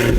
You're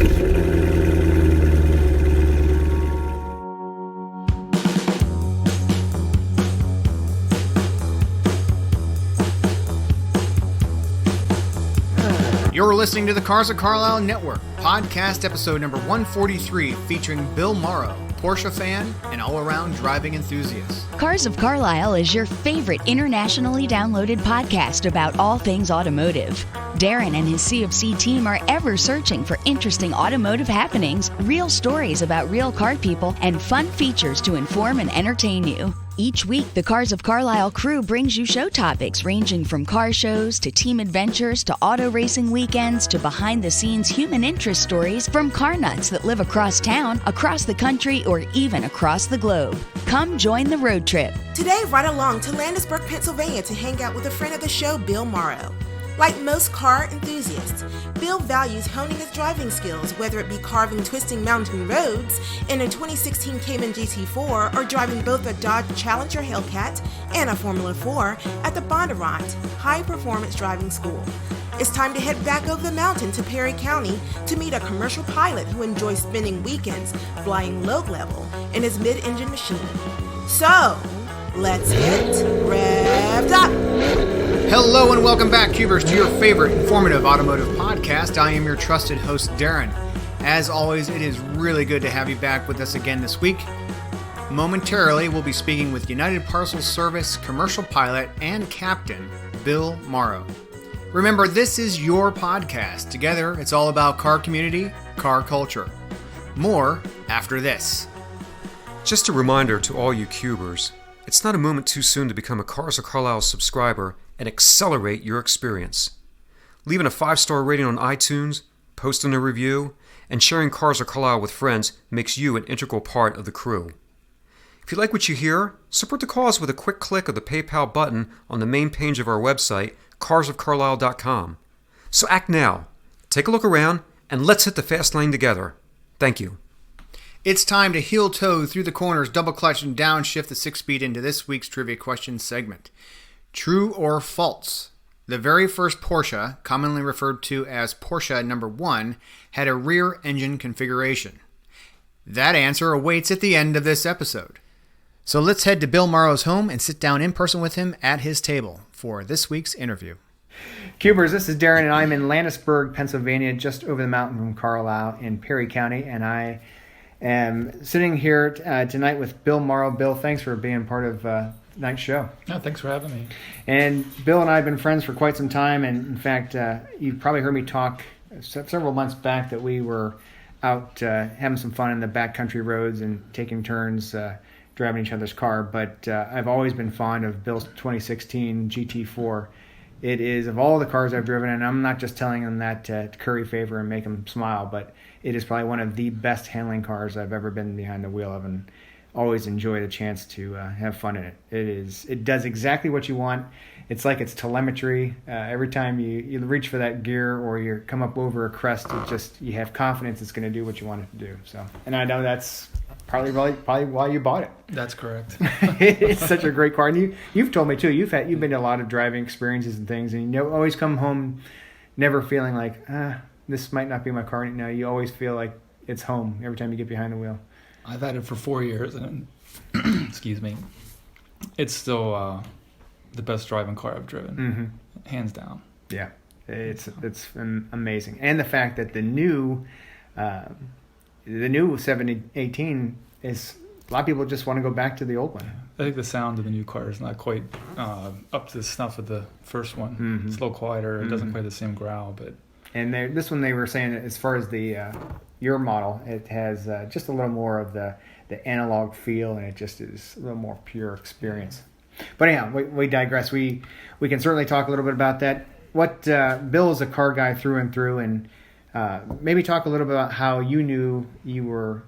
listening to the Cars of Carlisle Network, podcast episode number 143, featuring Bill Morrow, Porsche fan and all-around driving enthusiast. Cars of Carlisle is your favorite internationally downloaded podcast about all things automotive. Darren and his CFC team are ever searching for interesting automotive happenings, real stories about real car people, and fun features to inform and entertain you. Each week, the Cars of Carlisle crew brings you show topics ranging from car shows to team adventures to auto racing weekends to behind-the-scenes human interest stories from car nuts that live across town, across the country, or even across the globe. Come join the road trip. Today, ride along to Landisburg, Pennsylvania to hang out with a friend of the show, Bill Morrow. Like most car enthusiasts, Bill values honing his driving skills, whether it be carving twisting mountain roads in a 2016 Cayman GT4 or driving both a Dodge Challenger Hellcat and a Formula 4 at the Bondurant High Performance Driving School. It's time to head back over the mountain to Perry County to meet a commercial pilot who enjoys spending weekends flying low level in his mid-engine machine. So, let's get revved up! Hello and welcome back, Cubers, to your favorite informative automotive podcast. I am your trusted host, Darren. As always, it is really good to have you back with us again this week. Momentarily, we'll be speaking with United Parcel Service commercial pilot and captain, Bill Morrow. Remember, this is your podcast. Together, it's all about car community, car culture. More after this. Just a reminder to all you Cubers, it's not a moment too soon to become a Cars of Carlisle subscriber and accelerate your experience. Leaving a 5-star rating on iTunes, posting a review, and sharing Cars of Carlisle with friends makes you an integral part of the crew. If you like what you hear, support the cause with a quick click of the PayPal button on the main page of our website, carsofcarlisle.com. So act now. Take a look around, and let's hit the fast lane together. Thank you. It's time to heel-toe through the corners, double clutch, and downshift the 6-speed into this week's trivia question segment. True or false? The very first Porsche, commonly referred to as Porsche number 1, had a rear engine configuration. That answer awaits at the end of this episode. So let's head to Bill Morrow's home and sit down in person with him at his table for this week's interview. Cubers, this is Darren, and I'm in Landisburg, Pennsylvania, just over the mountain from Carlisle in Perry County, and I am sitting here tonight with Bill Morrow. Bill, thanks for being part of tonight's show. No, thanks for having me. And Bill and I have been friends for quite some time, and in fact, you've probably heard me talk several months back that we were out having some fun in the backcountry roads and taking turns driving each other's car, but I've always been fond of Bill's 2016 GT4. It is, of all the cars I've driven, and I'm not just telling him that to curry favor and make him smile, but it is probably one of the best handling cars I've ever been behind the wheel of, and always enjoy the chance to have fun in it. It does exactly what you want. It's like it's telemetry. Every time you reach for that gear or you come up over a crest, you have confidence it's going to do what you want it to do. So, and I know that's probably why you bought it. That's correct. It's such a great car, and you've told me too. You've been to a lot of driving experiences and things, and you always come home never feeling like this might not be my car. No, you always feel like it's home every time you get behind the wheel. I've had it for 4 years, and excuse me, it's still the best driving car I've driven, hands down. Yeah, it's amazing, and the fact that the new 718 is, a lot of people just want to go back to the old one. I think the sound of the new car is not quite up to the snuff of the first one. Mm-hmm. It's a little quieter. It doesn't play the same growl, but. And this one, they were saying, as far as the your model, it has just a little more of the analog feel, and it just is a little more pure experience. But anyhow, we digress. We can certainly talk a little bit about that. What Bill is a car guy through and through, and maybe talk a little bit about how you knew you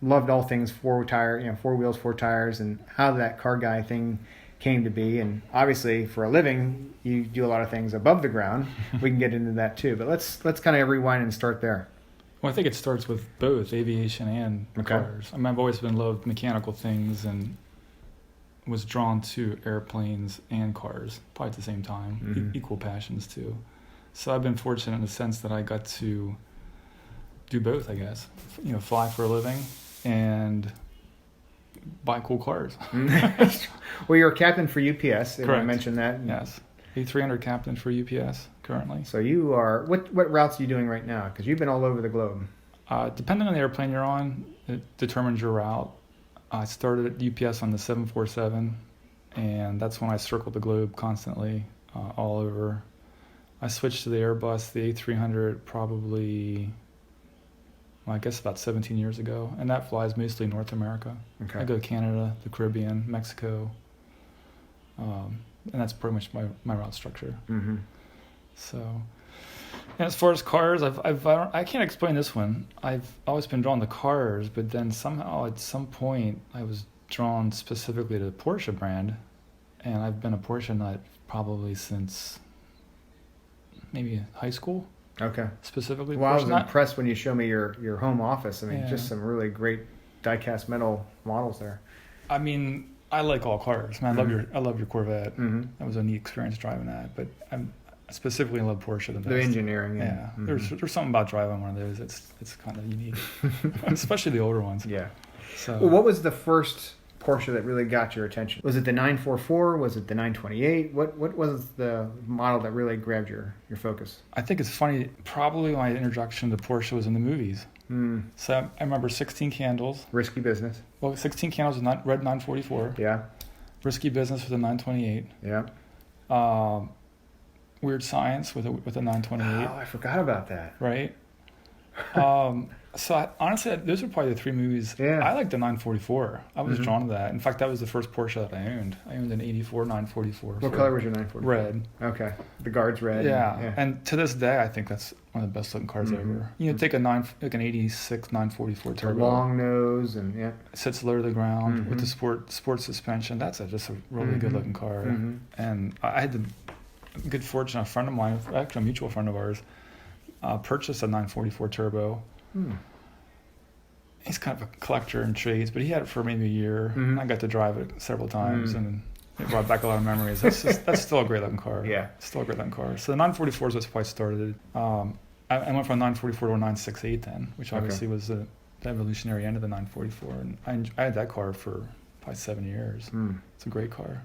loved all things four wheels, four tires, and how that car guy thing came to be. And obviously, for a living, you do a lot of things above the ground. We can get into that too, but let's kind of rewind and start there. Well, I think it starts with both aviation and cars. I mean, I've always been loved mechanical things and was drawn to airplanes and cars, probably at the same time, equal passions too. So I've been fortunate in the sense that I got to do both, I guess. Fly for a living and buy cool cars. Well, you're a captain for UPS. Correct. I mentioned that. Yes. A300 captain for UPS currently. So you are, what routes are you doing right now? Because you've been all over the globe. Depending on the airplane you're on, it determines your route. I started at UPS on the 747, and that's when I circled the globe constantly, all over. I switched to the Airbus, the A300, probably, I guess about 17 years ago, and that flies mostly North America. Okay. I go to Canada, the Caribbean, Mexico, and that's pretty much my route structure. Mm-hmm. So, and as far as cars, I can't explain this one. I've always been drawn to cars, but then somehow at some point I was drawn specifically to the Porsche brand, and I've been a Porsche nut probably since maybe high school. Okay. Specifically. Well, I was impressed when you showed me your home office. I mean, just some really great die-cast metal models there. I mean, I like all cars. Man, I love your Corvette. Mm-hmm. That was a neat experience driving that. But I specifically love Porsche the best. The engineering. Yeah. Mm-hmm. There's something about driving one of those. It's kind of unique, especially the older ones. Yeah. So, well, what was the first Porsche that really got your attention? Was it the 944? Was it the 928? What was the model that really grabbed your focus? I think it's funny. Probably my introduction to Porsche was in the movies. Mm. So I remember 16 Candles. Risky Business. Well, 16 Candles with red 944. Yeah. Risky Business with a 928. Yeah. Weird Science with a 928. Oh, I forgot about that. Right. So honestly, those are probably the three movies. Yeah. I like the 944. I was drawn to that. In fact, that was the first Porsche that I owned. I owned an 84 944. What color was your 944? Red. Okay. The guard's red. Yeah. And to this day, I think that's one of the best looking cars ever. Take an 86 944 turbo. Long nose and It sits low to the ground with the sport suspension. That's just a really good looking car. Mm-hmm. And I had the good fortune, a friend of mine, actually a mutual friend of ours, purchased a 944 turbo. He's kind of a collector in trades, but he had it for maybe a year. Mm-hmm. I got to drive it several times, and it brought back a lot of memories. That's still a great looking car. Yeah, still a great looking car. So the 944 is what's why I started. I went from a 944 to a 968 then, which obviously was the evolutionary end of the 944, and I had that car for probably 7 years. It's a great car.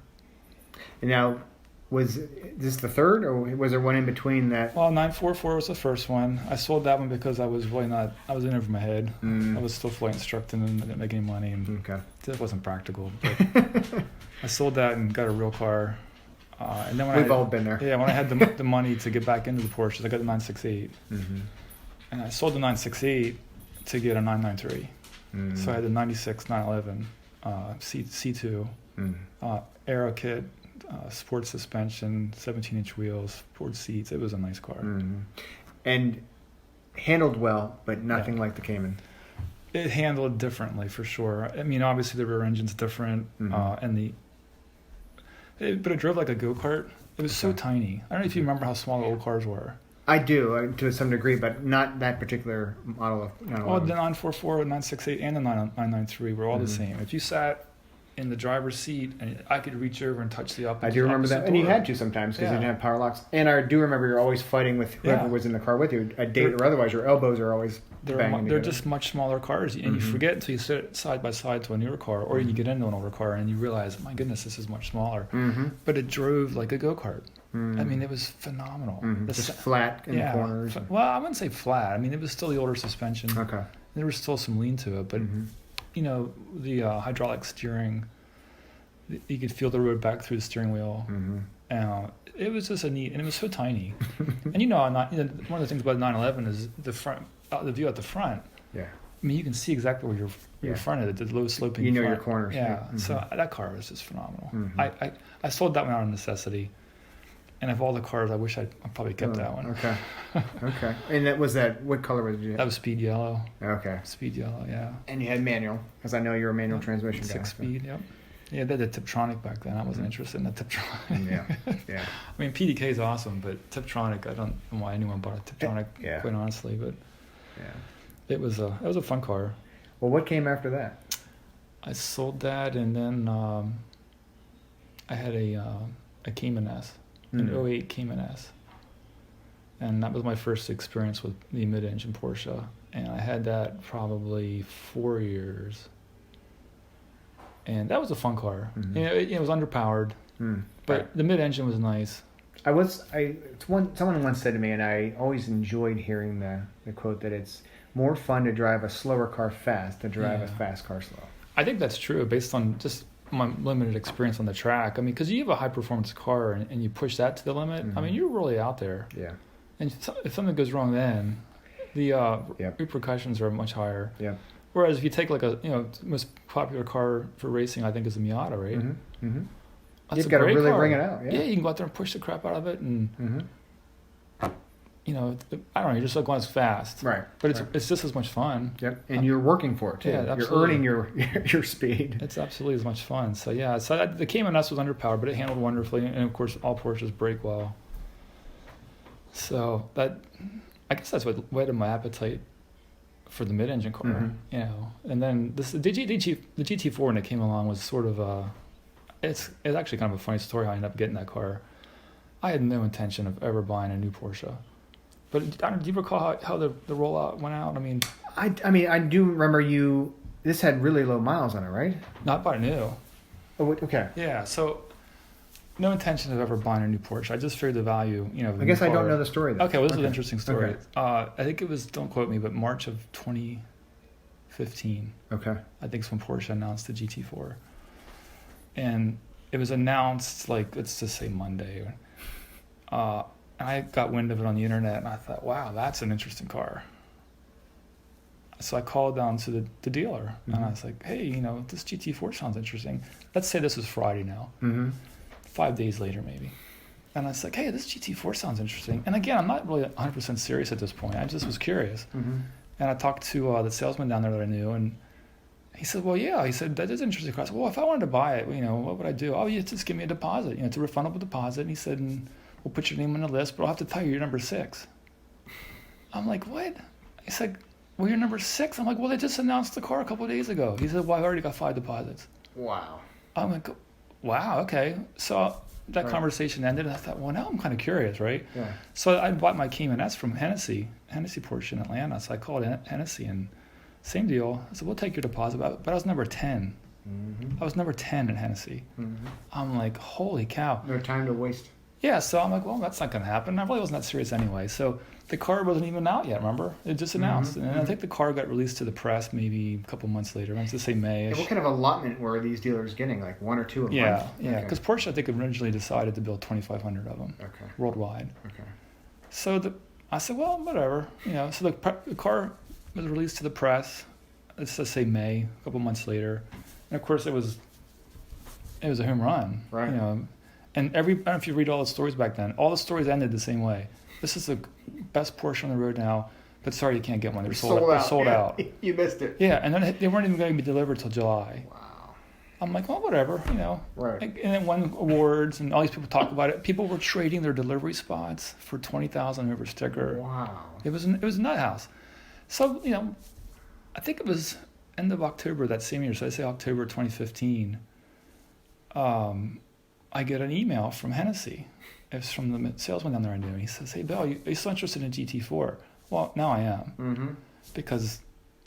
And now, was this the third, or was there one in between that? Well, 944 was the first one. I sold that one because I was in over my head. I was still flight instructing and didn't make any money, and it wasn't practical. But I sold that and got a real car. And then We've all been there. Yeah, when I had the money to get back into the Porsches, I got the 968. And I sold the 968 to get a 993. So I had the 96 911 C2 Aero kit. Sport suspension, 17-inch wheels, Ford seats. It was a nice car. And handled well, but nothing like the Cayman. It handled differently, for sure. I mean, obviously the rear engine's different, but it drove like a go-kart. It was so tiny. I don't know if you remember how small the old cars were. I do, to some degree, but not that particular model of 911. Well, the 944, the 968, and the 993 were all the same. If you sat in the driver's seat, and I could reach over and touch the opposite. I do remember that, door. And you had to sometimes because you didn't have power locks. And I do remember you're always fighting with whoever was in the car with you, a date or otherwise. Your elbows are always banging. They're just much smaller cars, and you forget until you sit side by side to a newer car, or you get into an older car and you realize, my goodness, this is much smaller. But it drove like a go-kart. I mean, it was phenomenal. Just flat in the corners. Well, I wouldn't say flat. I mean, it was still the older suspension. Okay. There was still some lean to it, but the hydraulic steering. You could feel the road back through the steering wheel. It was just and it was so tiny. And one of the things about 911 is the front, the view at the front. Yeah. I mean, you can see exactly where your front is, the low sloping. You know front. your corners. Yeah. So that car was just phenomenal. I sold that one out of necessity. And of all the cars, I wish I probably kept that one. Okay. Okay. And what color was it? That was speed yellow. Okay. Speed yellow, yeah. And you had manual, because I know you're a manual transmission guy. 6-speed, yep. Yeah, they had Tiptronic back then. I wasn't interested in the Tiptronic. Yeah. I mean, PDK is awesome, but Tiptronic, I don't know why anyone bought a Tiptronic, quite honestly. But it was a fun car. Well, what came after that? I sold that, and then I had a Cayman S, an 08 Cayman S. And that was my first experience with the mid-engine Porsche. And I had that probably 4 years. And that was a fun car. Mm-hmm. It was underpowered, but the mid-engine was nice. Someone once said to me, and I always enjoyed hearing the quote that it's more fun to drive a slower car fast than drive a fast car slow. I think that's true based on just my limited experience on the track. I mean, because you have a high-performance car and you push that to the limit, I mean, you're really out there. Yeah. And if something goes wrong then, the repercussions are much higher. Yeah. Whereas if you take like the most popular car for racing, I think is the Miata, right? Mm-hmm. Mm-hmm. That's You've a got to great really car. bring it out. Yeah, you can go out there and push the crap out of it, and I don't know, you're just like going as fast, Right? But it's just as much fun. Yep, and you're working for it too. Yeah, you're absolutely. earning your speed. It's absolutely as much fun. So yeah, the Cayman S was underpowered, but it handled wonderfully, and of course all Porsches brake well. So I guess that's what whetted my appetite for the mid-engine car, And then the GT4 when it came along was sort of it's actually kind of a funny story how I ended up getting that car. I had no intention of ever buying a new Porsche, but do you recall how the rollout went out? I mean, I do remember you. This had really low miles on it, right? not bought new. Oh, okay. Yeah, so no intention of ever buying a new Porsche. I just figured the value, of a I guess new I don't car. know the story. Though. Okay, well, this is an interesting story. Okay. I think it was, don't quote me, but March of 2015. Okay. I think it's when Porsche announced the GT4. And it was announced, like, let's just say Monday. And I got wind of it on the internet, and I thought, wow, that's an interesting car. So I called down to the dealer, and I was like, hey, this GT4 sounds interesting. Let's say this was Friday now. 5 days later, maybe. And I was like, hey, this GT4 sounds interesting. And again, I'm not really 100% serious at this point. I just was curious. And I talked to the salesman down there that I knew, and he said, well, yeah. He said, that is an interesting car. I said, well, if I wanted to buy it, what would I do? Oh, you just give me a deposit. It's a refundable deposit. And he said, and we'll put your name on the list, but I'll have to tell you you're number 6. I'm like, what? He said, well, you're number 6. I'm like, well, they just announced the car a couple of days ago. He said, well, I already got 5 deposits. Wow. I'm like, wow, okay. So that conversation ended, and I thought, well, now I'm kind of curious, right? Yeah. So I bought my Cayman S from Hennessy Porsche in Atlanta. So I called Hennessy, and same deal. I said, we'll take your deposit, but I was number 10. I was number 10 in Hennessy. I'm like, holy cow. No time to waste. Yeah, so I'm like, well, that's not going to happen. I really wasn't that serious anyway. So the car wasn't even out yet, remember? It just announced. And I think the car got released to the press maybe a couple months later. Let's just say May-ish. What kind of allotment were these dealers getting? Like 1 or 2 a month? Yeah. Okay. Because Porsche, I think, originally decided to build 2,500 of them worldwide. Okay. So I said, well, whatever. So the car was released to the press. Let's just say May, a couple months later. And, of course, it was a home run. Right. And I don't know if you read all the stories back then. All the stories ended the same way. This is the best Porsche on the road now, but sorry, you can't get one. They're sold out. They're sold out. You missed it. Yeah, and then they weren't even going to be delivered till July. Wow. I'm like, well, whatever, Right. And it won awards, and all these people talk about it. People were trading their delivery spots for $20,000 over sticker. Wow. It was a nut house. So I think it was end of October that same year. So I say October 2015. I get an email from Hennessy. It was from the salesman down there I knew. He says, hey, Bill, are you still interested in a GT4? Well, now I am. Because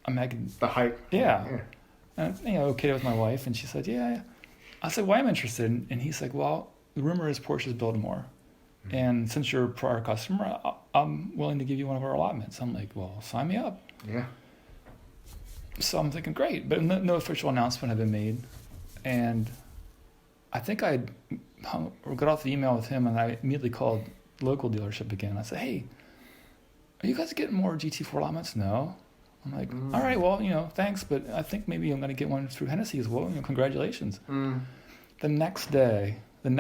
I'm making... The hype. Yeah. And, okay with my wife. And she said, yeah. I said, well, I'm interested. And he's like, well, the rumor is Porsche's building more. And since you're a prior customer, I'm willing to give you one of our allotments. I'm like, well, sign me up. Yeah. So I'm thinking, great. But no official announcement had been made. And I think I got off the email with him, and I immediately called the local dealership again. I said, hey, are you guys getting more GT4 allotments? No. I'm like, all right, well, thanks, but I think maybe I'm going to get one through Hennessy as well. Congratulations. The next day, the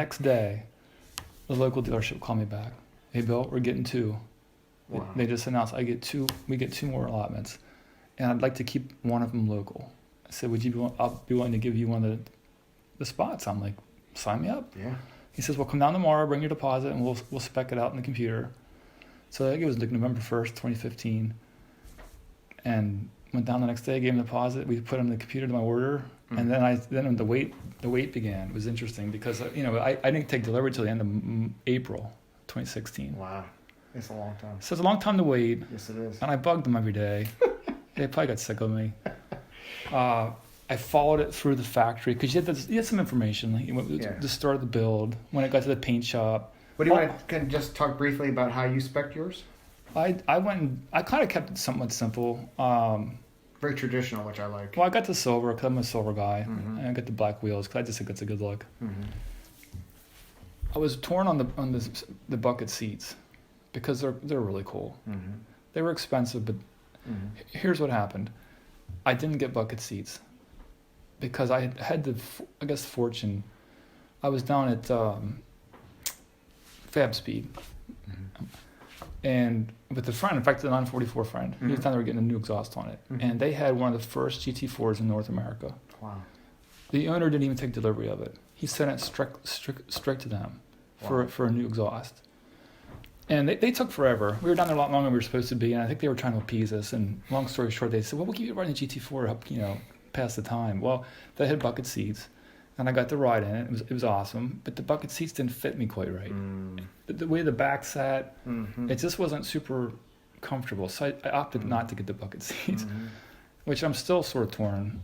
local dealership called me back. Hey, Bill, we're getting 2. Wow. They just announced we get 2 more allotments, and I'd like to keep one of them local. I said, I'll be willing to give you one of the spots. I'm like, sign me up. Yeah. He says, well, come down tomorrow, bring your deposit, and we'll spec it out in the computer. So I think it was like November 1st, 2015. And went down the next day, gave him the deposit. We put him in the computer to my order. And then when the wait began, it was interesting because, I didn't take delivery till the end of April 2016. Wow. It's a long time. So it's a long time to wait. Yes, it is. And I bugged them every day. They probably got sick of me. I followed it through the factory because you had some information. Like the start of the build, when it got to the paint shop. What do you want to kind of just talk briefly about how you spec'd yours? I kind of kept it somewhat simple. Very traditional, which I like. Well, I got the silver because I'm a silver guy, and I got the black wheels because I just think it's a good look. I was torn on the bucket seats because they're really cool. They were expensive, but here's what happened: I didn't get bucket seats because I had the fortune. I was down at Fab Speed. And with the friend, in fact, the 944 friend, he was down there getting a new exhaust on it. And they had one of the first GT4s in North America. Wow. The owner didn't even take delivery of it. He sent it straight to them for a new exhaust. And they took forever. We were down there a lot longer than we were supposed to be, and I think they were trying to appease us. And long story short, they said, well, we'll keep you riding the GT4 to help, pass the time. Well, they had bucket seats. And I got to ride in it. It was awesome, but the bucket seats didn't fit me quite right. The way the back sat, it just wasn't super comfortable. So I opted not to get the bucket seats, which I'm still sort of torn.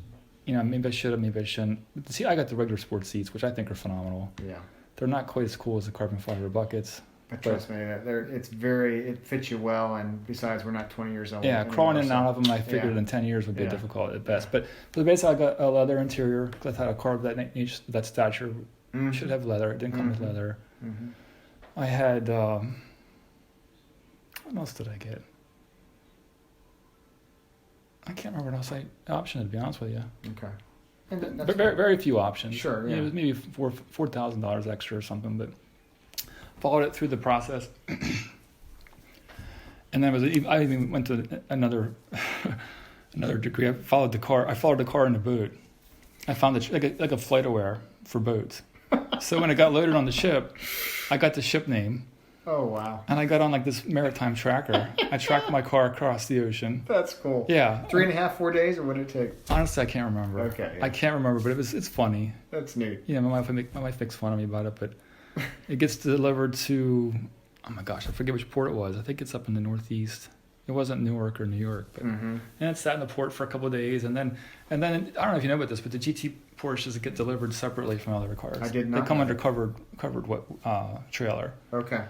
Maybe I should have, maybe I shouldn't. But see, I got the regular sports seats, which I think are phenomenal. Yeah, they're not quite as cool as the carbon fiber buckets. But trust me, it fits you well, and besides, we're not 20 years old. Yeah, crawling in and out of them, I figured in 10 years would be difficult at best. But basically, I got a leather interior because I thought a car of that stature should have leather. It didn't come with leather. I had, what else did I get? I can't remember what else I optioned, to be honest with you. Okay. But very few options. Sure, yeah. It was maybe $4,000 extra or something, but followed it through the process. And then I even went to another degree. I followed the car in the boat. I found like a FlightAware for boats. So when it got loaded on the ship, I got the ship name. Oh, wow. And I got on like this maritime tracker. I tracked my car across the ocean. That's cool. Yeah. 3.5, 4 days, or what did it take? Honestly, I can't remember. Okay. Yeah. I can't remember, but it's funny. That's neat. Yeah, my wife makes fun of me about it, but it gets delivered to, oh my gosh, I forget which port it was. I think it's up in the Northeast. It wasn't Newark or New York, but and it sat in the port for a couple of days, and then I don't know if you know about this, but the GT Porsches get delivered separately from other cars. I did not. They come under covered trailer. Okay.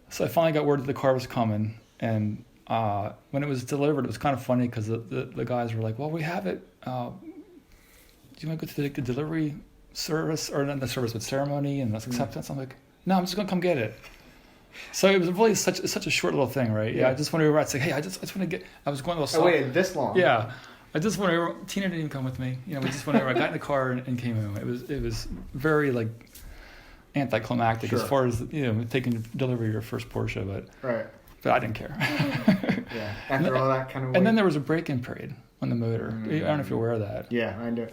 So I finally got word that the car was coming, and when it was delivered, it was kind of funny because the guys were like, "Well, we have it. Do you want to go to the delivery service, or not the service, but ceremony and acceptance?" I'm like, "No, I'm just gonna come get it." So it was really such a short little thing, right? Yeah. I just went over. I'd say, "Hey, I just want to get." I was going to. I waited this long. Yeah. I just went over. Tina didn't even come with me. We just went over. I got in the car and came home. It was very like anticlimactic as far as taking delivery of your first Porsche, but I didn't care. Yeah. After all that kind of. And then there was a break-in period on the motor. I don't know if you're aware of that. Yeah, I do.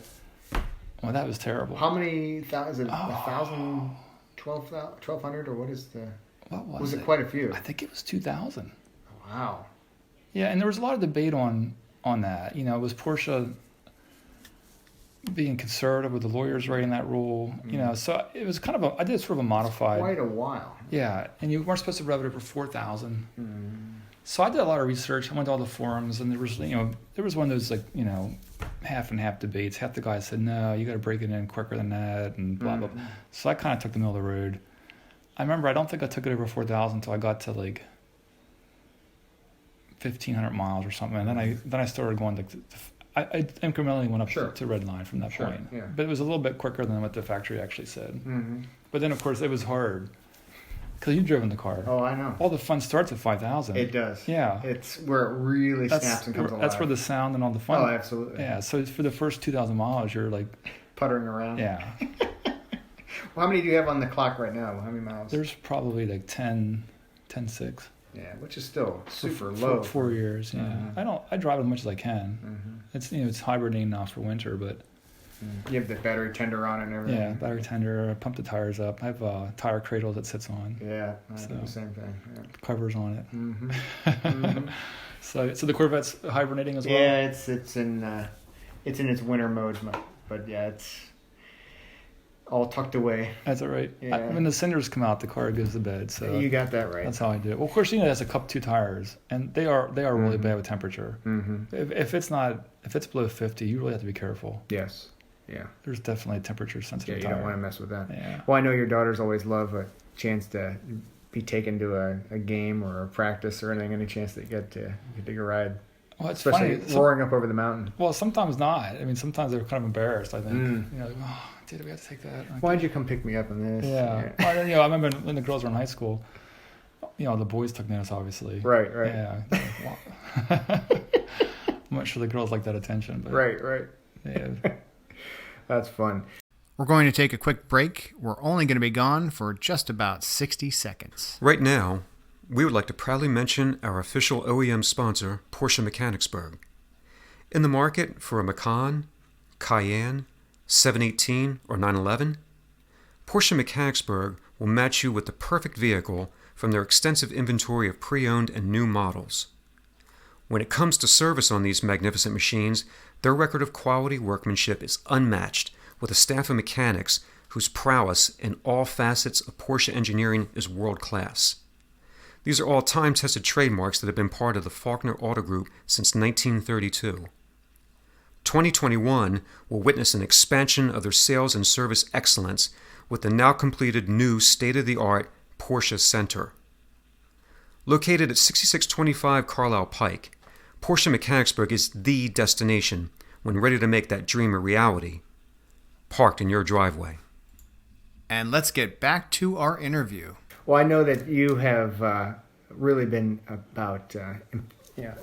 Well, that was terrible. How many thousand? 1,000, 1,200, or what is the? What was it? Quite a few. I think it was 2,000. Wow. Yeah, and there was a lot of debate on that. Was Porsche being conservative with the lawyers writing that rule? So it was kind of I did sort of a modified. Quite a while. Yeah, and you weren't supposed to rev it over 4,000. So I did a lot of research. I went to all the forums, and there was one of those half and half debates. Half the guys said, no, you got to break it in quicker than that, and blah blah blah. So I kind of took the middle of the road. I remember I don't think I took it over 4,000 until I got to like 1,500 miles or something, and then I started going I incrementally went up to red line from that point. Yeah. But it was a little bit quicker than what the factory actually said. But then of course it was hard because you've driven the car. Oh, I know. All the fun starts at 5,000. It does. Yeah. It's where it really snaps and comes alive. That's where the sound and all the fun. Oh, absolutely. Yeah. So for the first 2,000 miles, you're like puttering around. Yeah. Well, how many do you have on the clock right now? How many miles? There's probably like 10.6. Yeah, which is still super low. 4 years, yeah. I drive as much as I can. It's it's hibernating now for winter, but you have the battery tender on it and everything. Yeah, battery tender. I pump the tires up. I have a tire cradle that sits on. Yeah, I do the same thing. Yeah. Covers on it. So the Corvette's hibernating as well. Yeah, it's in its winter mode, but yeah, it's. all tucked away. That's all right. Yeah. When the cinders come out, the car goes to bed. So You got that right. that's how I do it. Well, of course, it has a cup 2 tires, and they are really bad with temperature. Mm-hmm. If it's below 50, you really have to be careful. Yes. Yeah. There's definitely a temperature Yeah, sensitive you tire. don't want to mess with that. Yeah. Well, I know your daughters always love a chance to be taken to a game or a practice or anything. Any chance that you get to take a ride, Well, it's especially funny. roaring up over the mountain. Well, sometimes not. I mean, sometimes they're kind of embarrassed. I think. You know, like, oh, dude, we have to take that. Like, Why'd you come pick me up in this? yeah. Well, you know, I remember when the girls were in high school. You know, the boys took notice, obviously. Right. Yeah. I'm not sure the girls like that attention, but Right. yeah. That's fun. We're going to take a quick break. We're only going to be gone for just about 60 seconds. Right now, we would like to proudly mention our official OEM sponsor, Porsche Mechanicsburg. In the market for a Macan, Cayenne, 718, or 911, Porsche Mechanicsburg will match you with the perfect vehicle from their extensive inventory of pre-owned and new models. When it comes to service on these magnificent machines, their record of quality workmanship is unmatched, with a staff of mechanics whose prowess in all facets of Porsche engineering is world-class. These are all time-tested trademarks that have been part of the Faulkner Auto Group since 1932. 2021 will witness an expansion of their sales and service excellence with the now completed new state-of-the-art Porsche Center. Located at 6625 Carlisle Pike, Porsche Mechanicsburg is the destination when ready to make that dream a reality, parked in your driveway. And let's get back to our interview. Well, I know that you have really been about,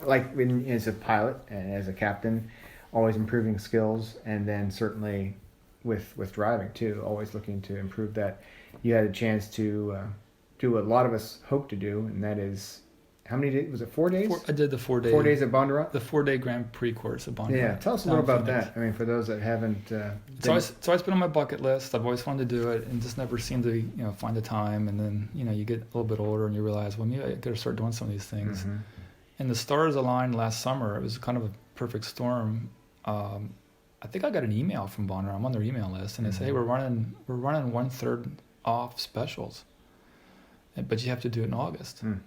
like as a pilot and as a captain, always improving skills, and then certainly with driving too, always looking to improve that. You had a chance to do what a lot of us hope to do, and that is, how many days? Was it 4 days? I did the 4 day. 4 days at Bondurant? The 4-day Grand Prix course at Bondurant. Yeah, tell us a little about that. I mean, for those that haven't. It's always been on my bucket list. I've always wanted to do it, and just never seemed to find the time. And then you get a little bit older, and you realize, well, maybe I got to start doing some of these things. Mm-hmm. And the stars aligned last summer. It was kind of a perfect storm. I think I got an email from Bondurant. I'm on their email list, and they say, hey, we're running 1/3 off specials, but you have to do it in August. Mm-hmm.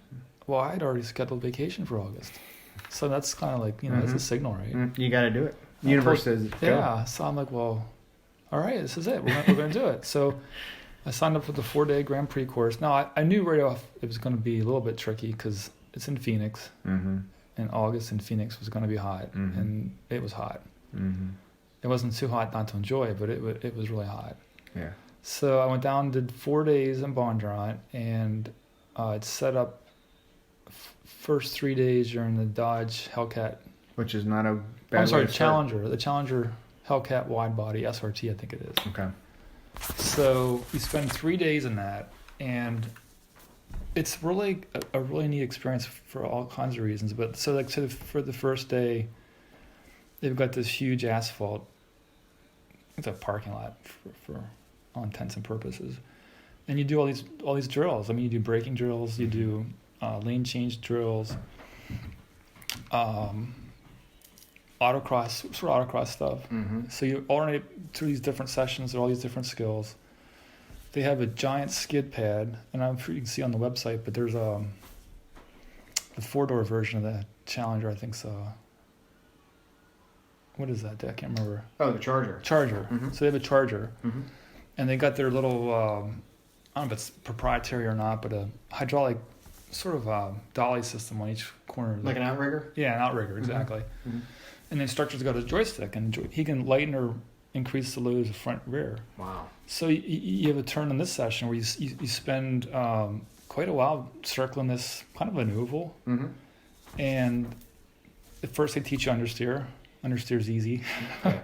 Well, I had already scheduled vacation for August. So that's kind of like, that's a signal, right? You got to do it. The universe says go. Yeah. So I'm like, well, all right, this is it. We're going to do it. So I signed up for the 4-day Grand Prix course. Now, I knew right off it was going to be a little bit tricky because it's in Phoenix. Mm-hmm. And August in Phoenix was going to be hot. Mm-hmm. And it was hot. Mm-hmm. It wasn't too hot not to enjoy it, but it was really hot. Yeah. So I went down, did 4 days in Bondurant, and it set up first 3 days during the Dodge Hellcat, which is not a bad. Challenger, the Challenger Hellcat wide body SRT, I think it is. Okay. So we spend 3 days in that, and it's really a really neat experience for all kinds of reasons. But for the first day, they've got this huge asphalt. It's a parking lot for all intents and purposes, and you do all these drills. I mean, you do braking drills, you do lane change drills, autocross stuff. Mm-hmm. So you alternate through these different sessions and all these different skills. They have a giant skid pad, and I'm sure you can see on the website, but there's the 4-door version of the Challenger, I think so. What is that? I can't remember. Oh, the Charger. Mm-hmm. So they have a Charger. Mm-hmm. And they got their little, I don't know if it's proprietary or not, but a hydraulic sort of dolly system on each corner. Like an outrigger? Yeah, an outrigger, exactly. Mm-hmm. And the instructor's got a joystick, and he can lighten or increase the load of the front rear. Wow. So you have a turn in this session where you spend quite a while circling this kind of an oval. Mm-hmm. And at first they teach you understeer. Understeer's easy. Okay.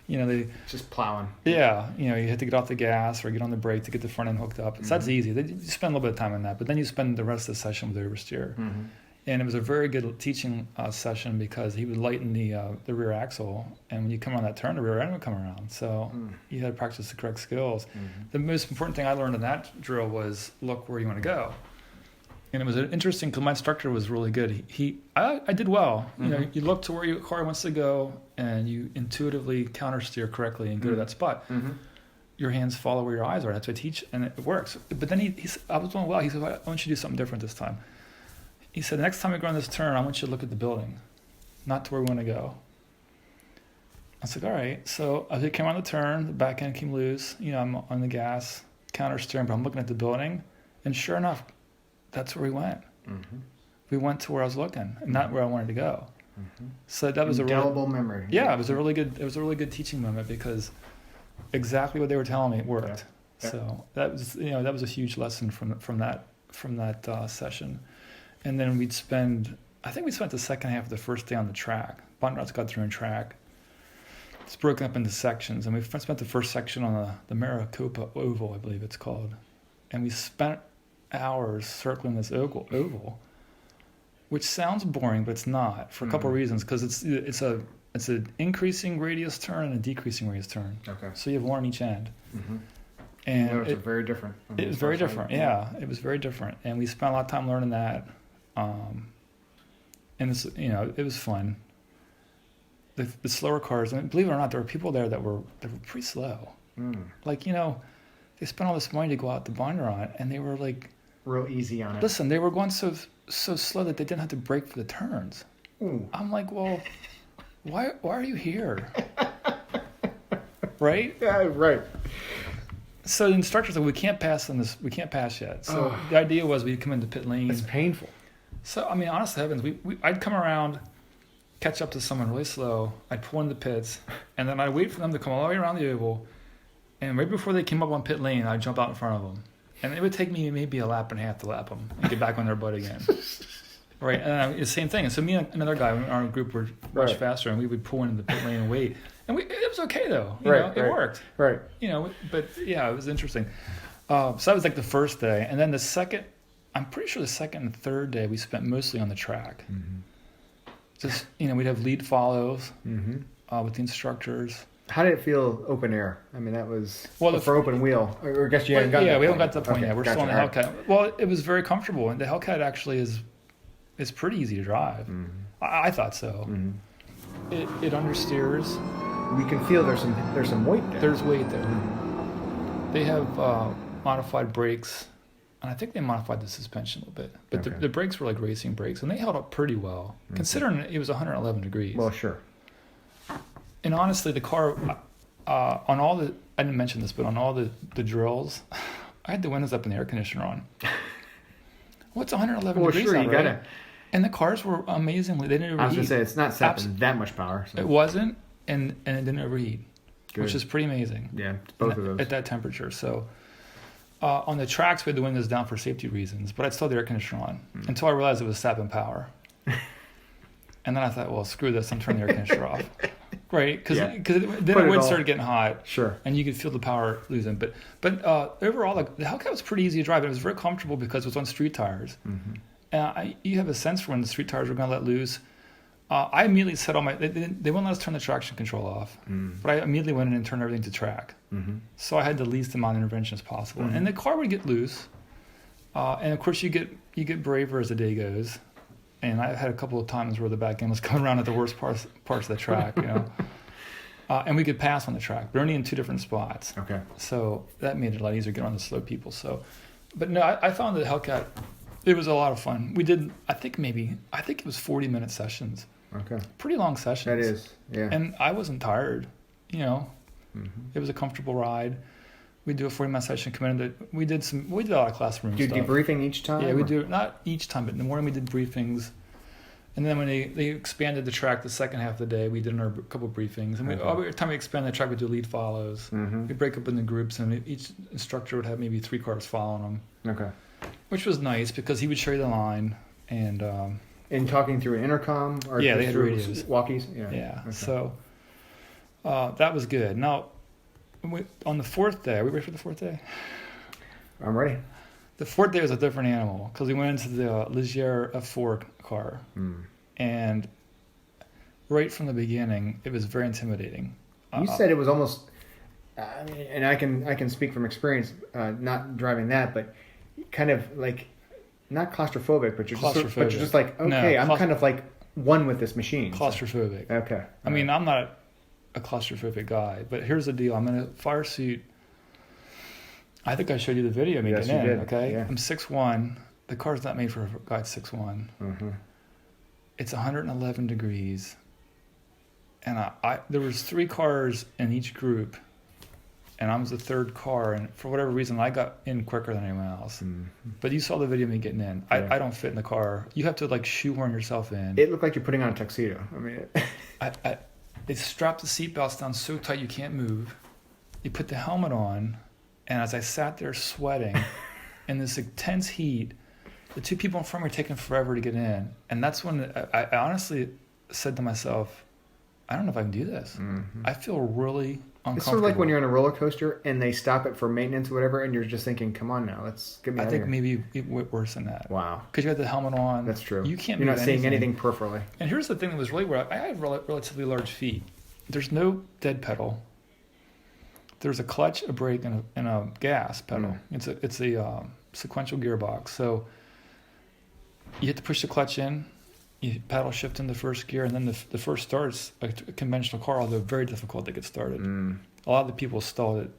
They just plowing. Yeah, you have to get off the gas or get on the brake to get the front end hooked up. So that's easy. You spend a little bit of time on that, but then you spend the rest of the session with oversteer. Mm-hmm. And it was a very good teaching session because he would lighten the rear axle, and when you come on that turn, the rear end would come around. So you had to practice the correct skills. Mm-hmm. The most important thing I learned in that drill was look where you want to go. And it was interesting because my instructor was really good. I did well. Mm-hmm. You look to where your car wants to go, and you intuitively countersteer correctly and go to that spot. Mm-hmm. your hands follow where your eyes are. That's what I teach, and it works. But then I was doing well. He said, I want you to do something different this time. He said, the next time we go on this turn, I want you to look at the building, not to where we want to go. I was like, all right. So as we came on the turn, the back end came loose. I'm on the gas, counter steering, but I'm looking at the building. And sure enough, that's where we went. Mm-hmm. We went to where I was looking, and not where I wanted to go. Mm-hmm. So that was indelible memory. Yeah, it was a really good teaching moment, because exactly what they were telling me worked. Yeah. So that was a huge lesson from that session. And then I think we spent the second half of the first day on the track. Bondurant's got their own track. It's broken up into sections, and we spent the first section on the Morrow Oval, I believe it's called. And we spent hours circling this oval, which sounds boring, but it's not, for a couple of reasons, because it's an increasing radius turn and a decreasing radius turn. Okay. So you have one on each end. Mm-hmm. And it's very different. It was very different. Yeah, it was very different, and we spent a lot of time learning that. And it's, it was fun. The slower cars, and believe it or not, there were people there that were pretty slow. Like, they spent all this money to go out to Bondurant, and they were like real easy on it. Listen, they were going so slow that they didn't have to brake for the turns. Ooh. I'm like, well, why are you here? Right? Yeah, right. So the instructor's like, we can't pass on this. We can't pass yet. So the idea was we'd come into pit lane. It's painful. So, I mean, honest to heavens, I'd come around, catch up to someone really slow. I'd pull in the pits, and then I'd wait for them to come all the way around the oval. And right before they came up on pit lane, I'd jump out in front of them. And it would take me maybe a lap and a half to lap them and get back on their butt again. Right? And the same thing. And so me and another guy in our group were much faster, and we would pull into the pit lane and wait. And it was okay, though. It worked. Right. But yeah, it was interesting. So that was like the first day. And then the second, I'm pretty sure the second and third day we spent mostly on the track. Mm-hmm. Just, we'd have lead follows with the instructors. How did it feel open air? I mean, that was for open wheel. Or I guess you haven't gotten we haven't got to the point yet. We're still on the Hellcat. Well, it was very comfortable. And the Hellcat actually is pretty easy to drive. Mm-hmm. I thought so. Mm-hmm. It understeers. We can feel there's some weight there. There's weight there. Mm-hmm. They have modified brakes. And I think they modified the suspension a little bit. But the brakes were like racing brakes. And they held up pretty well, considering it was 111 degrees. Well, sure. And honestly, the car, on all the, I didn't mention this, but on all the drills, I had the windows up and the air conditioner on. Well, it's 111 degrees sure, out, you right? gotta. And the cars were amazingly, they didn't overheat. I was going to say, it's not sapping that much power. So. It wasn't, and it didn't overheat, Good. Which is pretty amazing. Yeah, both of those. At that temperature. So on the tracks, we had the windows down for safety reasons, but I'd still have the air conditioner on until I realized it was sapping power. And then I thought, well, screw this, I'm turning the air conditioner off. Right, because then it would start getting hot. Sure. And you could feel the power losing. But overall, the Hellcat was pretty easy to drive. It was very comfortable because it was on street tires. Mm-hmm. You have a sense for when the street tires were going to let loose. I immediately set all my... They wouldn't let us turn the traction control off. Mm. But I immediately went in and turned everything to track. Mm-hmm. So I had the least amount of intervention as possible. Mm-hmm. And the car would get loose. And of course, you get braver as the day goes. And I had a couple of times where the back end was coming around at the worst parts of the track, and we could pass on the track, but only in two different spots. Okay. So that made it a lot easier to get on the slow people. So, but no, I found the Hellcat, it was a lot of fun. We did, I think it was 40-minute sessions. Okay. Pretty long sessions. That is, yeah. And I wasn't tired, It was a comfortable ride. We do a 40-minute session. We did a lot of classroom stuff. Do you debriefing each time? Yeah, we do not each time, but in the morning we did briefings, and then when they expanded the track the second half of the day, we did a couple of briefings. And every time we expand the track, we do lead follows. Mm-hmm. We break up into groups, and each instructor would have maybe 3 cars following them. Okay. Which was nice because he would show you the line and. And talking through an intercom or they had radios, walkies. Yeah. Okay. So that was good. Now. On the fourth day, are we ready for the fourth day? I'm ready. The fourth day was a different animal because we went into the Ligier F4 car. And right from the beginning, it was very intimidating. You said it was almost, and I can speak from experience, not driving that, but kind of like, not claustrophobic, but you're just like, okay, I'm kind of like one with this machine. Claustrophobic. So. Okay. I mean, I'm not a claustrophobic guy, but here's the deal. I'm in a fire suit I think I showed you the video of me Yes, getting you in, did. okay? Yeah. I'm 6'1". The car's not made for a guy 6'1". Mm-hmm. It's 111 degrees. And there was 3 cars in each group, and I was the 3rd car, and for whatever reason, I got in quicker than anyone else. Mm-hmm. But you saw the video of me getting in. Yeah. I don't fit in the car. You have to like shoehorn yourself in. It looked like you're putting on a tuxedo. I mean, they strapped the seatbelts down so tight you can't move. You put the helmet on, and as I sat there sweating in this intense heat, the 2 people in front of me were taking forever to get in. And that's when I honestly said to myself, I don't know if I can do this. Mm-hmm. I feel really uncomfortable. It's sort of like when you're on a roller coaster and they stop it for maintenance or whatever, and you're just thinking, come on now, let's get me out of here. I think maybe it went worse than that. Wow. Because you had the helmet on. That's true. You're not seeing anything peripherally. And here's the thing that was really weird. I have relatively large feet. There's no dead pedal. There's a clutch, a brake, and a gas pedal. It's a sequential gearbox. So you have to push the clutch in, you paddle shift into first gear, and then the first start's a conventional car, although very difficult to get started. A lot of the people stalled it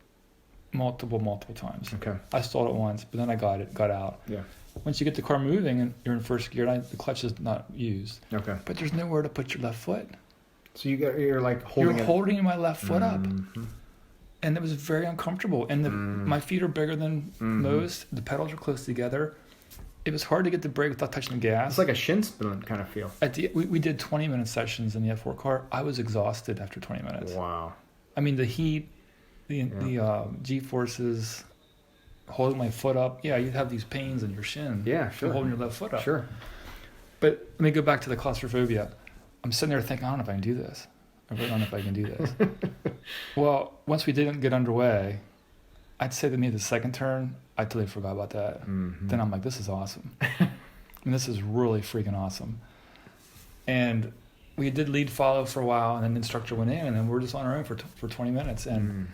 multiple times. Okay. I stalled it once, but then I got out. Yeah. Once you get the car moving and you're in first gear, the clutch is not used. Okay. But there's nowhere to put your left foot. So you're like holding my left foot up. And it was very uncomfortable. And my feet are bigger than most. The pedals are close together. It was hard to get the brake without touching the gas. It's like a shin splint kind of feel. We did 20-minute sessions in the F4 car. I was exhausted after 20 minutes. Wow. I mean, the heat, the G-forces, holding my foot up. Yeah, you'd have these pains in your shin. Yeah, sure. From holding your left foot up. Sure. But let me go back to the claustrophobia. I'm sitting there thinking, I don't know if I can do this. I really don't know if I can do this. Well, once we didn't get underway, I'd say to me the second turn, I totally forgot about that. Mm-hmm. Then I'm like, this is awesome. This is really freaking awesome. And we did lead follow for a while, and then the instructor went in, and then we're just on our own for 20 minutes. And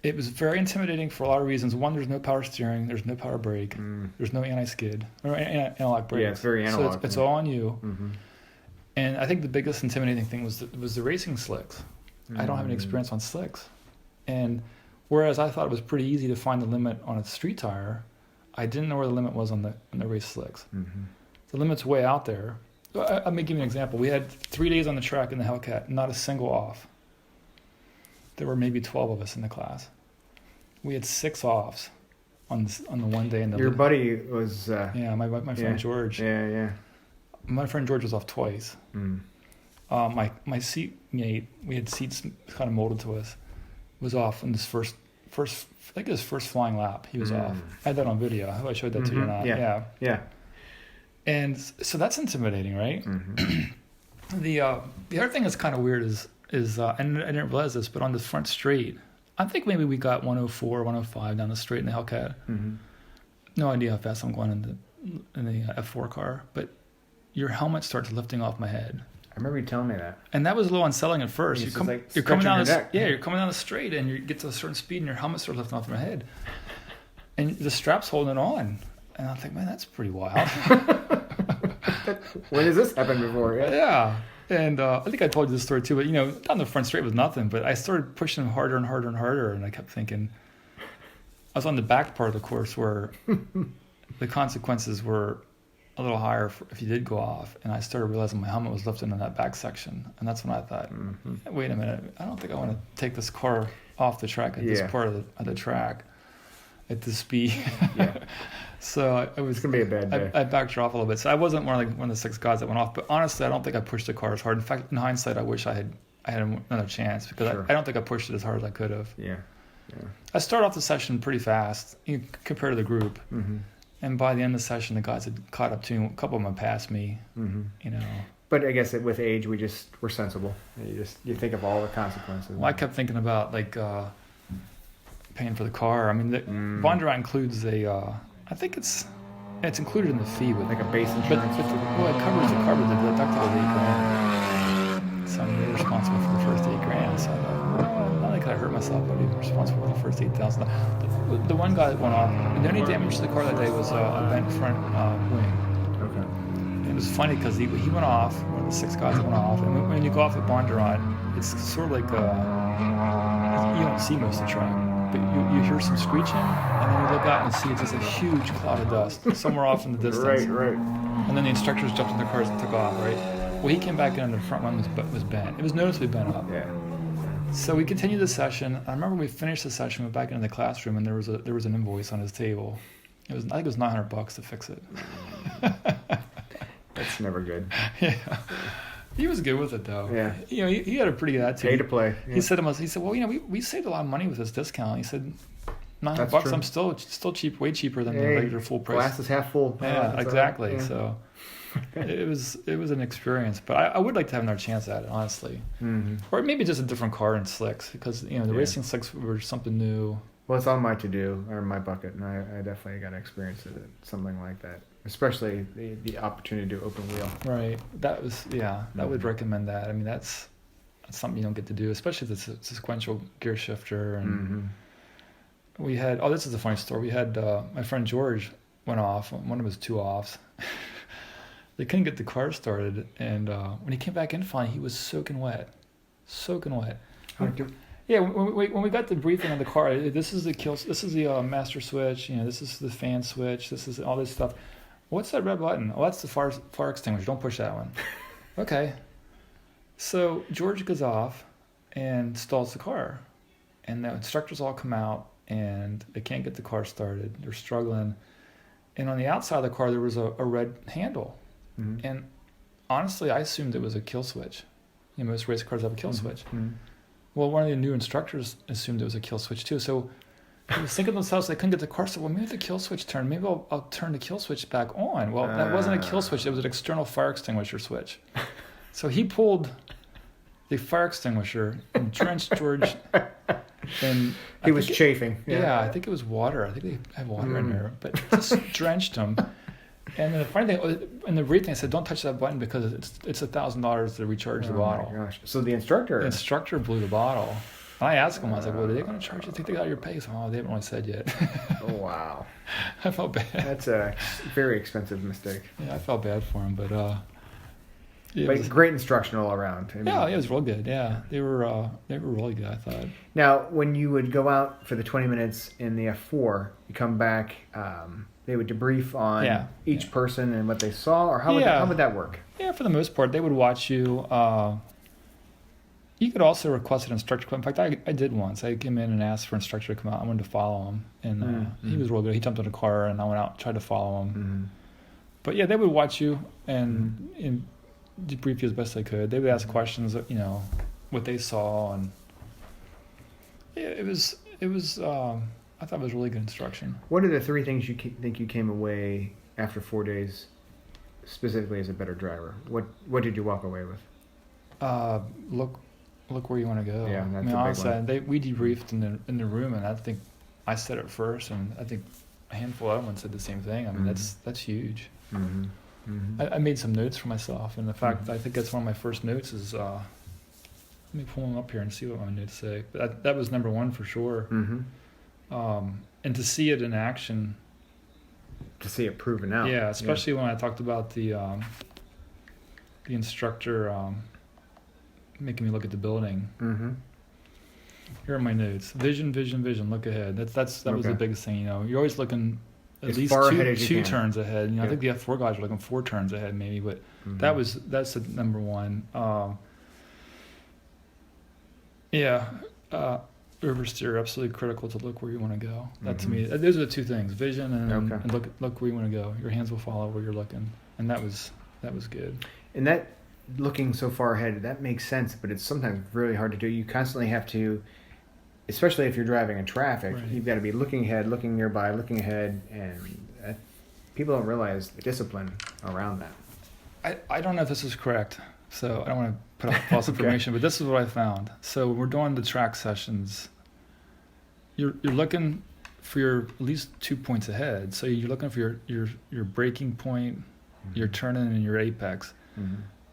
it was very intimidating for a lot of reasons. One, there's no power steering, there's no power brake, there's no anti-skid, or analog brake. Yeah, it's very analog. So it's all on you. Mm-hmm. And I think the biggest intimidating thing was the racing slicks. I don't have any experience on slicks. And whereas I thought it was pretty easy to find the limit on a street tire, I didn't know where the limit was on the race slicks. Mm-hmm. The limit's way out there. Let me give you an example. We had 3 days on the track in the Hellcat, not a single off. There were maybe 12 of us in the class. We had 6 offs on the one day. Your buddy was... my friend George. Yeah. My friend George was off twice. My seatmate, we had seats kind of molded to us, was off in this first I think his first flying lap. He was off. I had that on video. I hope I showed that to you or not. Yeah. And so that's intimidating, right? Mm-hmm. The other thing that's kind of weird is and I didn't realize this, but on the front straight, I think maybe we got 104, 105 down the straight in the Hellcat. Mm-hmm. No idea how fast I'm going in the F4 car, but your helmet starts lifting off my head. I remember you telling me that. And that was a little unsettling at first. You're coming down the straight, and you get to a certain speed, and your helmet starts lifting off my head, and the strap's holding it on. And I think, man, that's pretty wild. When has this happened before? Yeah. And I think I told you this story too. But down the front straight was nothing. But I started pushing harder and harder and harder, and I kept thinking. I was on the back part of the course where the consequences were a little higher if you did go off, and I started realizing my helmet was lifting in that back section, and that's when I thought, wait a minute, I don't think I want to take this car off the track at this part of the track at this speed. So it's gonna be a bad day. I backed her off a little bit. So I wasn't one of the 6 guys that went off, but honestly, I don't think I pushed the car as hard. In fact, in hindsight, I wish I had another chance, because I don't think I pushed it as hard as I could have. Yeah. I started off the session pretty fast compared to the group. Mm-hmm. And by the end of the session, the guys had caught up to me. A couple of them had passed me, But I guess with age, we're sensible. You think of all the consequences. Well, I kept thinking about paying for the car. I mean, Bondurant includes I think it's included in the fee with like a base insurance. But it covers the car with the deductible of $8,000. So you're responsible for the first $8,000. So not like I hurt myself, but you're responsible for the first $8,000. The one guy that went off, the only damage to the car that day was a bent front wing. Okay. And it was funny because he went off, one of the 6 guys that went off, and when you go off at Bondurant, it's sort of like you don't see most of the track. but you hear some screeching, and then you look out and see it's just a huge cloud of dust somewhere off in the distance. Right. And then the instructors jumped in their cars and took off, right? Well, he came back in and the front one was bent. It was noticeably bent up. Yeah. So we continued the session. I remember we finished the session, went back into the classroom, and there was an invoice on his table. I think it was $900 to fix it. That's never good. Yeah. He was good with it though. Yeah. He had a pretty good attitude. Pay to play. Yeah. He said, well, we saved a lot of money with this discount. He said, $900, That's true. I'm still cheap, way cheaper than the regular full price. Glass is half full. Yeah, exactly. Yeah. So it was an experience, but I would like to have another chance at it, honestly. Mm-hmm. Or maybe just a different car and slicks, because the racing slicks were something new. Well, it's on my to-do, or my bucket, and I definitely got to experience it, something like that. Especially the opportunity to open wheel. Right. That would recommend that. I mean, that's something you don't get to do, especially if it's a sequential gear shifter. And we had, this is a funny story. We had, my friend George went off, one of his 2-offs. They couldn't get the car started, and when he came back in finally, he was soaking wet. Yeah, when we got the briefing on the car, this is the master switch, this is the fan switch, this is all this stuff. What's that red button? Oh, that's the fire extinguisher. Don't push that one. Okay. So George goes off and stalls the car, and the instructors all come out, and they can't get the car started. They're struggling, and on the outside of the car there was a red handle, and honestly, I assumed it was a kill switch. Most race cars have a kill switch. Well, one of the new instructors assumed it was a kill switch too. So they was thinking to themselves, they couldn't get the car started. Well, maybe the kill switch turned. Maybe I'll turn the kill switch back on. Well, that wasn't a kill switch. It was an external fire extinguisher switch. So he pulled the fire extinguisher and drenched George. And he was chafing. Yeah, I think it was water. I think they had water in there, but just drenched him. And then the funny thing, in the briefing, I said, don't touch that button because it's $1,000 to recharge the bottle. Oh my gosh. So the instructor blew the bottle. And I asked him, I was like, well, are they going to charge you? I think they got your pay. He said, oh, they haven't really said yet. Oh, wow. I felt bad. That's a very expensive mistake. Yeah, I felt bad for him, but but great instruction all around. It was real good. Yeah, they were really good, I thought. Now, when you would go out for the 20 minutes in the F4, you come back, they would debrief on each person and what they saw, or how would that work? Yeah, for the most part, they would watch you. You could also request an instructor. In fact, I did once. I came in and asked for an instructor to come out. I wanted to follow him, and he was real good. He jumped in a car, and I went out and tried to follow him. But yeah, they would watch you and debrief you as best they could. They would ask questions, what they saw, and it was. I thought it was really good instruction. What are the 3 things you think you came away after 4 days, specifically as a better driver? What did you walk away with? Look where you want to go. Yeah, that's a big one. We debriefed in the room, and I think I said it first, and I think a handful of other ones said the same thing. I mean, that's huge. I made some notes for myself, and in fact, I think that's one of my first notes is. Let me pull them up here and see what my notes say. But that was number 1 for sure. And to see it in action. To see it proven out. Yeah, especially when I talked about the instructor making me look at the building. Here are my notes. Vision, look ahead. That was the biggest thing, You're always looking at as least far two turns ahead. I think the F4 guys were looking 4 turns ahead maybe, but that's the number 1. Oversteer, absolutely critical to look where you want to go. That to me, those are the 2 things: vision and look where you want to go. Your hands will follow where you're looking, and that was good. And that looking so far ahead, that makes sense, but it's sometimes really hard to do. You constantly have to, especially if you're driving in traffic, you've got to be looking ahead, looking nearby, looking ahead, and people don't realize the discipline around that. I don't know if this is correct, so I don't want to put out false information, but this is what I found. So when we're doing the track sessions, you're looking for your at least 2 points ahead. So you're looking for your braking point, your turn-in, and your apex.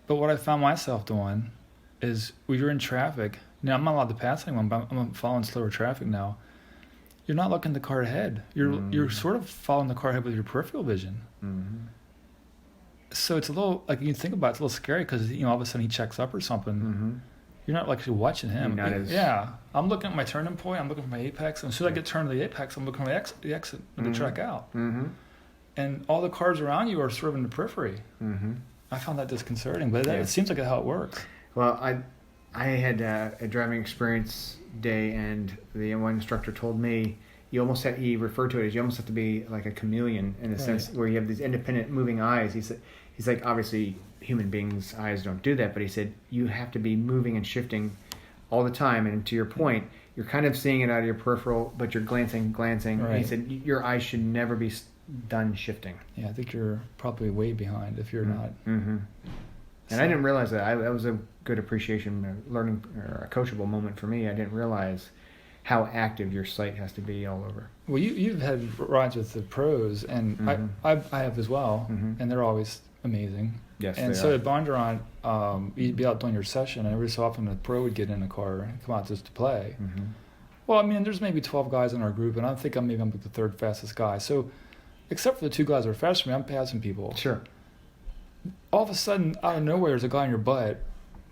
But what I found myself doing is when you're in traffic, now I'm not allowed to pass anyone, but I'm following slower traffic now. You're not looking the car ahead. You're sort of following the car ahead with your peripheral vision. So it's a little, like you think about it, it's a little scary because all of a sudden he checks up or something. you're not actually watching him. You're not as- Yeah, I'm looking at my turning point. I'm looking for my apex. And as soon as I get turned to the apex, I'm looking for the exit of the track out. Mm-hmm. And all the cars around you are sort of in the periphery. Mm-hmm. I found that disconcerting, but it seems like how it works. Well, I had a driving experience day, and the one instructor told me he referred to it as you almost have to be like a chameleon in the sense where you have these independent moving eyes. He's like, obviously human beings' eyes don't do that, but he said you have to be moving and shifting all the time. And to your point, you're kind of seeing it out of your peripheral, but you're glancing. Right. And he said your eyes should never be done shifting. Yeah, I think you're probably way behind if you're not. Mm-hmm. And I didn't realize that. That was a good appreciation, learning, or a coachable moment for me. I didn't realize how active your sight has to be all over. Well, you've had rides with the pros, and I have as well, and they're always amazing. Yes, and they so are. at Bondurant, you'd be out doing your session, and every so often a pro would get in a car and come out just to play. Mm-hmm. Well, I mean, there's maybe 12 guys in our group, and I think I'm the third fastest guy. So, except for the two guys that are faster than me, I'm passing people. Sure. All of a sudden, out of nowhere, there's a guy on your butt,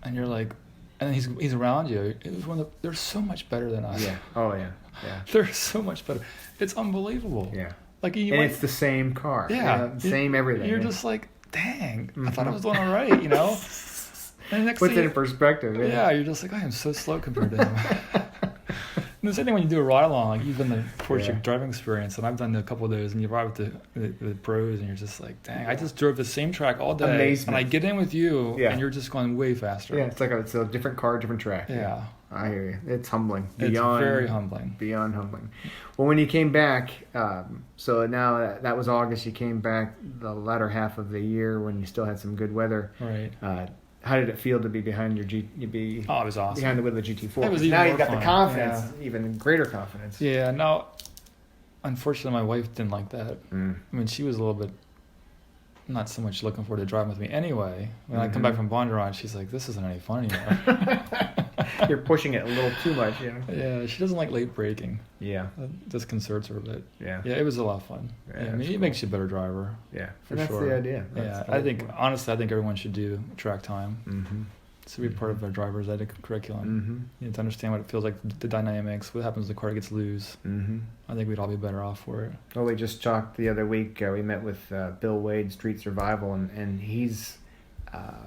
and you're like, and then he's around you. It was they're so much better than us. Yeah. Oh, yeah. Yeah. They're so much better. It's unbelievable. Yeah. Like And it's the same car. Yeah. Same everything. You're just like, dang, I thought I was doing all right, And the next puts it thing, in perspective. yeah, you're just like, I am so slow compared to him. And the same thing when you do a ride along, like you've done the Porsche driving experience, and I've done a couple of those, and you ride with the pros, and you're just like, dang, I just drove the same track all day, Amazement. and I get in with you, and you're just going way faster. Yeah, it's a different car, different track. Yeah. I hear you. It's humbling. It's very humbling. Beyond humbling. Well, when you came back, so now that was August, you came back the latter half of the year when you still had some good weather. Right. How did it feel to be behind Oh, it was awesome. behind the wheel of the GT4? It was even now more you've got fun. the confidence, even greater confidence. Yeah, no, unfortunately, my wife didn't like that. Mm. I mean, she was a little bit not so much looking forward to driving with me anyway. When I come back from Bondurant, she's like, this isn't any fun anymore. You're pushing it a little too much, Yeah, she doesn't like late braking. Yeah. That disconcerts her a bit. Yeah. Yeah, it was a lot of fun. Yeah, Yeah, I mean, that's it cool. makes you a better driver. Yeah. For And that's sure. the idea. Yeah, I think, honestly, I think everyone should do track time. Mm-hmm. It's to be part of their driver's ed curriculum. Mm-hmm. You know, to understand what it feels like, the dynamics, what happens when the car gets loose. Mm-hmm. I think we'd all be better off for it. Well, we just talked the other week. We met with Bill Wade, Street Survival, and he's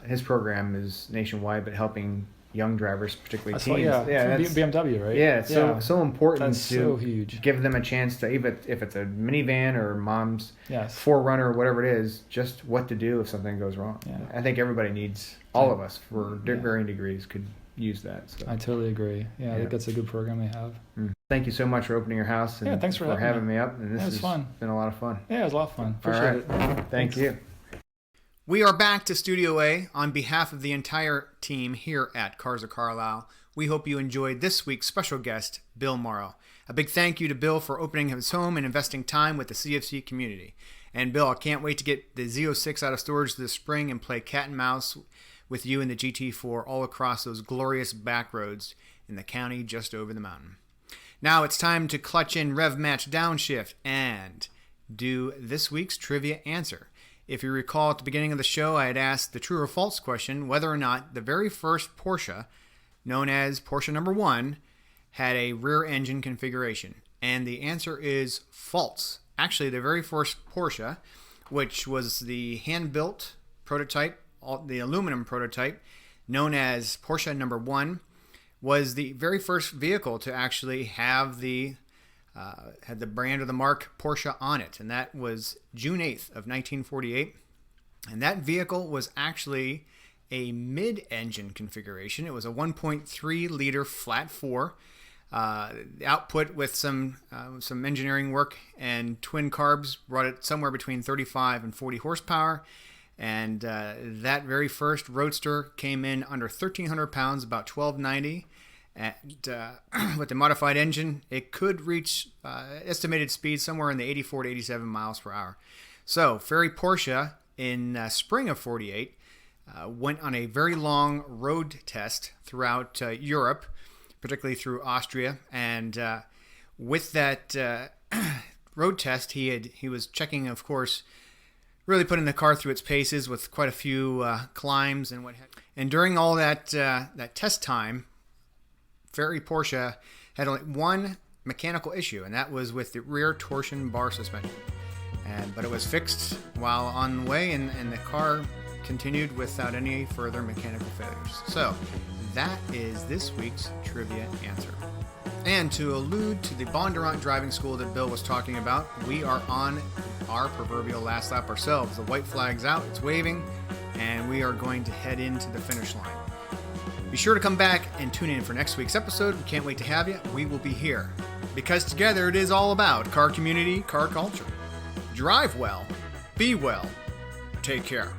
his program is nationwide, but helping young drivers, particularly teens. From BMW, right? Yeah, it's so important That's to so huge. give them a chance to, even if it's a minivan or mom's Yes. 4Runner or whatever it is, just what to do if something goes wrong. Yeah. I think everybody needs, all of us, for varying degrees, could use that. So. I totally agree. Yeah, I think that's a good program they have. Thank you so much for opening your house and thanks for having having me up. And this Yeah, it was has fun. been a lot of fun. Yeah, it was a lot of fun. All Appreciate right. it. Thank you. We are back to Studio A on behalf of the entire team here at Cars of Carlisle. We hope you enjoyed this week's special guest, Bill Morrow. A big thank you to Bill for opening his home and investing time with the CFC community. And Bill, I can't wait to get the Z06 out of storage this spring and play cat and mouse with you in the GT4 all across those glorious back roads in the county just over the mountain. Now it's time to clutch in Rev Match Downshift and do this week's trivia answer. If you recall at the beginning of the show, I had asked the true or false question whether or not the very first Porsche, known as Porsche number 1, had a rear engine configuration. And the answer is false. Actually, the very first Porsche, which was the hand-built prototype, the aluminum prototype, known as Porsche number 1, was the very first vehicle to actually have had the brand or the mark Porsche on it, and that was June 8th of 1948. And that vehicle was actually a mid-engine configuration. It was a 1.3 liter flat 4. The output with some engineering work and twin carbs brought it somewhere between 35 and 40 horsepower. And that very first Roadster came in under 1,300 pounds, about 1,290. And with the modified engine, it could reach estimated speed somewhere in the 84 to 87 miles per hour. So, Ferry Porsche in spring of 48 went on a very long road test throughout Europe, particularly through Austria. And with that road test, he was checking, of course, really putting the car through its paces with quite a few climbs and what have you. And during all that test time, Ferry Porsche had only one mechanical issue, and that was with the rear torsion bar suspension. But it was fixed while on the way, and the car continued without any further mechanical failures. So that is this week's trivia answer. And to allude to the Bondurant driving school that Bill was talking about, we are on our proverbial last lap ourselves. The white flag's out, it's waving, and we are going to head into the finish line. Be sure to come back and tune in for next week's episode. We can't wait to have you. We will be here. Because together it is all about car community, car culture. Drive well, be well, take care.